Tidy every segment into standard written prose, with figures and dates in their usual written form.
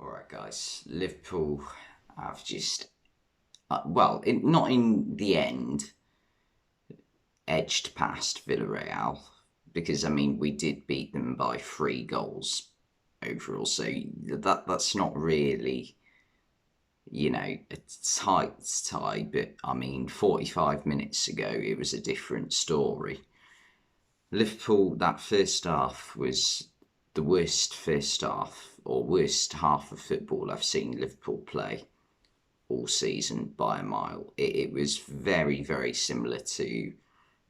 Alright, guys. Liverpool have just, not in the end, edged past Villarreal because, we did beat them by 3 goals overall. So that's not really, a tie. But, 45 minutes ago, it was a different story. Liverpool, that first half was the worst first half or worst half of football I've seen Liverpool play all season by a mile. It was very, very similar to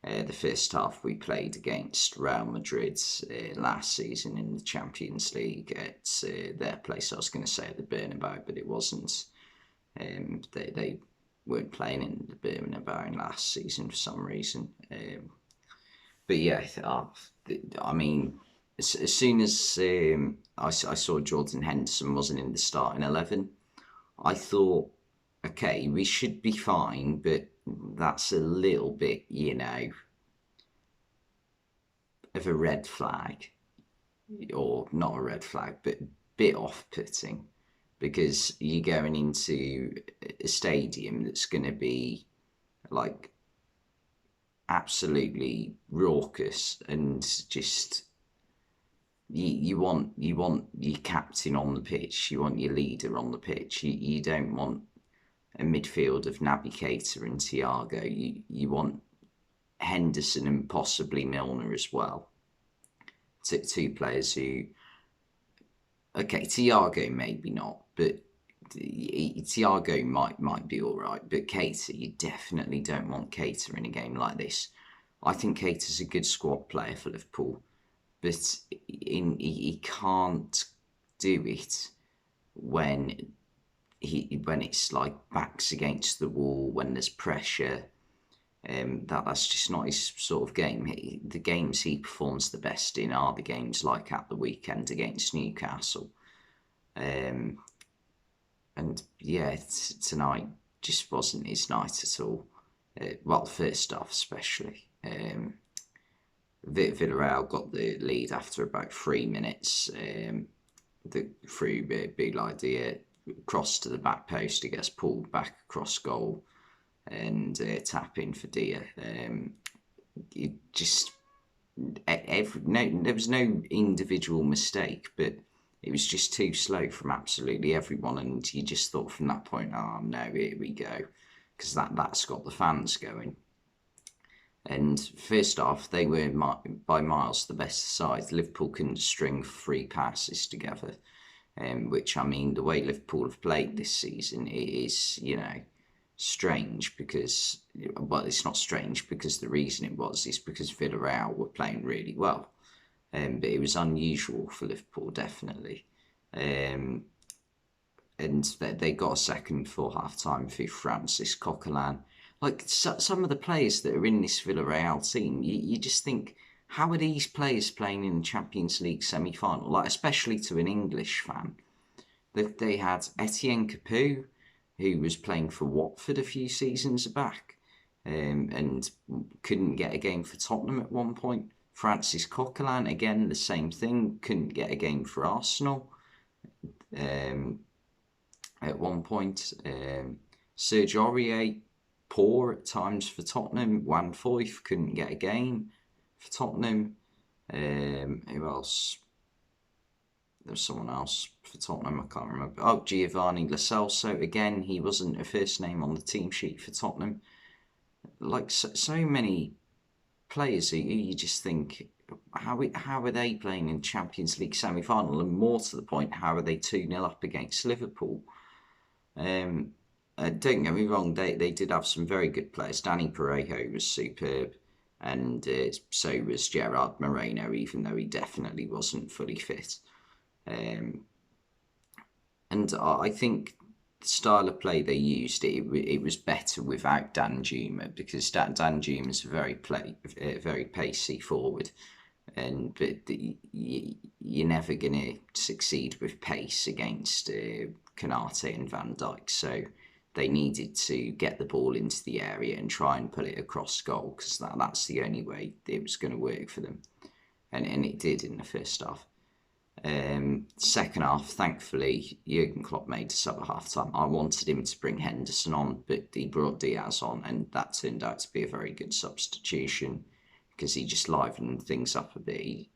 the first half we played against Real Madrid last season in the Champions League at their place. I was going to say the Bernabeu, but it wasn't. They weren't playing in the Bernabeu last season for some reason. But yeah, as soon as I saw Jordan Henderson wasn't in the starting 11, I thought, okay, we should be fine, but that's a little bit, of a red flag, or not a red flag, but a bit off-putting, because you're going into a stadium that's going to be like absolutely raucous and just you want your captain on the pitch, you want your leader on the pitch. You don't want a midfield of Naby Keita and Thiago. You want Henderson and possibly Milner as well. Two players who, okay, Thiago maybe not, but Thiago might be all right. But Keita, you definitely don't want Keita in a game like this. I think Keita's a good squad player for Liverpool, but he can't do it when when it's like backs against the wall, when there's pressure. That's just not his sort of game. The games he performs the best in are the games like at the weekend against Newcastle. Um, and yeah, tonight just wasn't his night at all. Well, the first half especially. Villarreal got the lead after about 3 minutes. Through Big Idea, cross to the back post, it gets pulled back across goal, and tap in for Dia. It just there was no individual mistake, but it was just too slow from absolutely everyone, and you just thought from that point, oh no, here we go, because that's got the fans going. And first off, they were by miles the best side. Liverpool couldn't string 3 passes together, which, the way Liverpool have played this season, it is, strange because, well, it's not strange because the reason it was is because Villarreal were playing really well. But it was unusual for Liverpool, definitely. Um, and they got a second for half time through Francis Coquelin. Like some of the players that are in this Villarreal team, you just think, how are these players playing in the Champions League semi final? Like, especially to an English fan. They had Etienne Capoue, who was playing for Watford a few seasons back, and couldn't get a game for Tottenham at one point. Francis Coquelin, again, the same thing, couldn't get a game for Arsenal um, at one point. Serge Aurier, poor at times for Tottenham. Juan Foyth couldn't get a game for Tottenham. Who else? There's someone else for Tottenham, I can't remember. Oh, Giovanni Lo Celso, again, he wasn't a first name on the team sheet for Tottenham. Like, so many players who you just think, how are they playing in Champions League semi-final? And more to the point, how are they 2-0 up against Liverpool? Don't get me wrong, they did have some very good players. Danny Parejo was superb, and so was Gerard Moreno, even though he definitely wasn't fully fit. Um, and I think the style of play they used, it was better without Danjuma, because Danjuma's very pacey forward, and but you're never gonna succeed with pace against Kanate and Van Dijk. So they needed to get the ball into the area and try and put it across goal, because that's the only way it was going to work for them, and it did in the first half. Second half, thankfully, Jurgen Klopp made a sub at half time. I wanted him to bring Henderson on, but he brought Diaz on, and that turned out to be a very good substitution because he just livened things up a bit.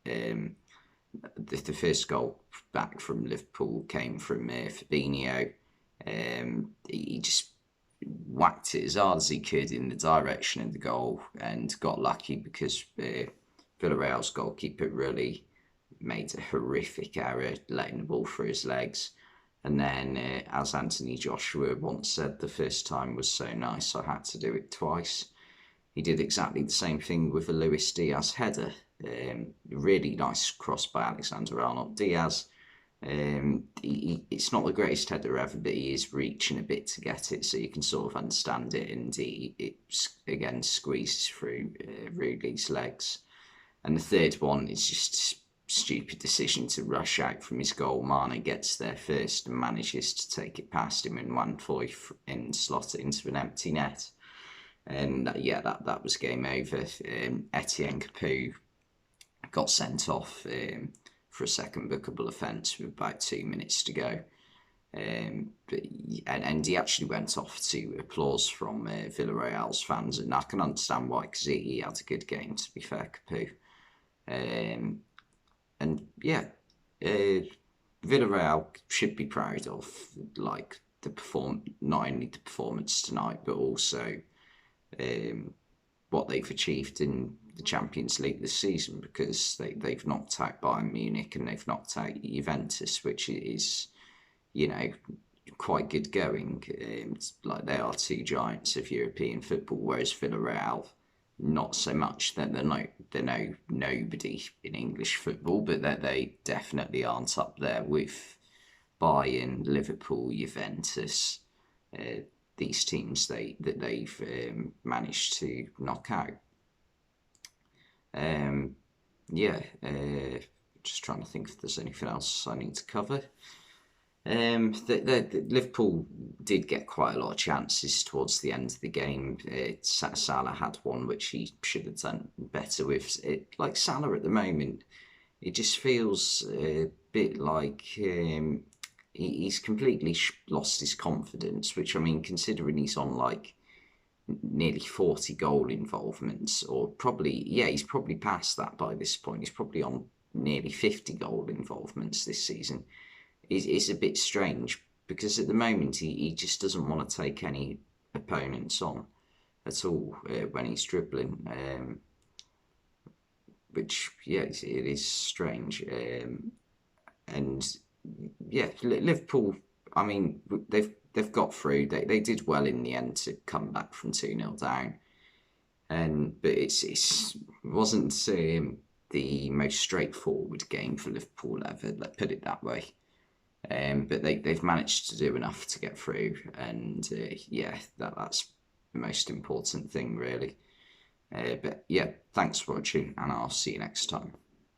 The first goal back from Liverpool came from Fabinho. He just whacked it as hard as he could in the direction of the goal and got lucky because Villarreal's goalkeeper really made a horrific error letting the ball through his legs. And then, as Anthony Joshua once said, the first time was so nice I had to do it twice. He did exactly the same thing with a Luis Diaz header. Really nice cross by Alexander Arnold Diaz. It's not the greatest header ever, but he is reaching a bit to get it, so you can sort of understand it. And it again squeezes through Rudi's legs. And the third one is just a stupid decision to rush out from his goal. Mane gets there first and manages to take it past him in one voice and slot it into an empty net. And that was game over. Etienne Capoue got sent off for a second bookable offence with about 2 minutes to go. And he actually went off to applause from Villarreal's fans, and I can understand why, because he had a good game, to be fair, Capoue. Villarreal should be proud of like not only the performance tonight, but also what they've achieved in the Champions League this season, because they've knocked out Bayern Munich and they've knocked out Juventus, which is, quite good going. Like, they are two giants of European football, whereas Villarreal, not so much. They're no nobody in English football, but they definitely aren't up there with Bayern, Liverpool, Juventus. These teams that they've managed to knock out. Just trying to think if there's anything else I need to cover. Liverpool did get quite a lot of chances towards the end of the game. Salah had one which he should have done better with. Like Salah at the moment, it just feels a bit like he's completely lost his confidence, which, I mean, considering he's on like nearly 40 goal involvements, or he's probably past that by this point. He's probably on nearly 50 goal involvements this season. It's a bit strange because at the moment he just doesn't want to take any opponents on at all when he's dribbling, which it is strange. Liverpool, I mean, they've got through. They did well in the end to come back from 2-0 down, but it wasn't the most straightforward game for Liverpool ever. Let's put it that way. But they've managed to do enough to get through, and that's the most important thing, really. Thanks for watching, and I'll see you next time.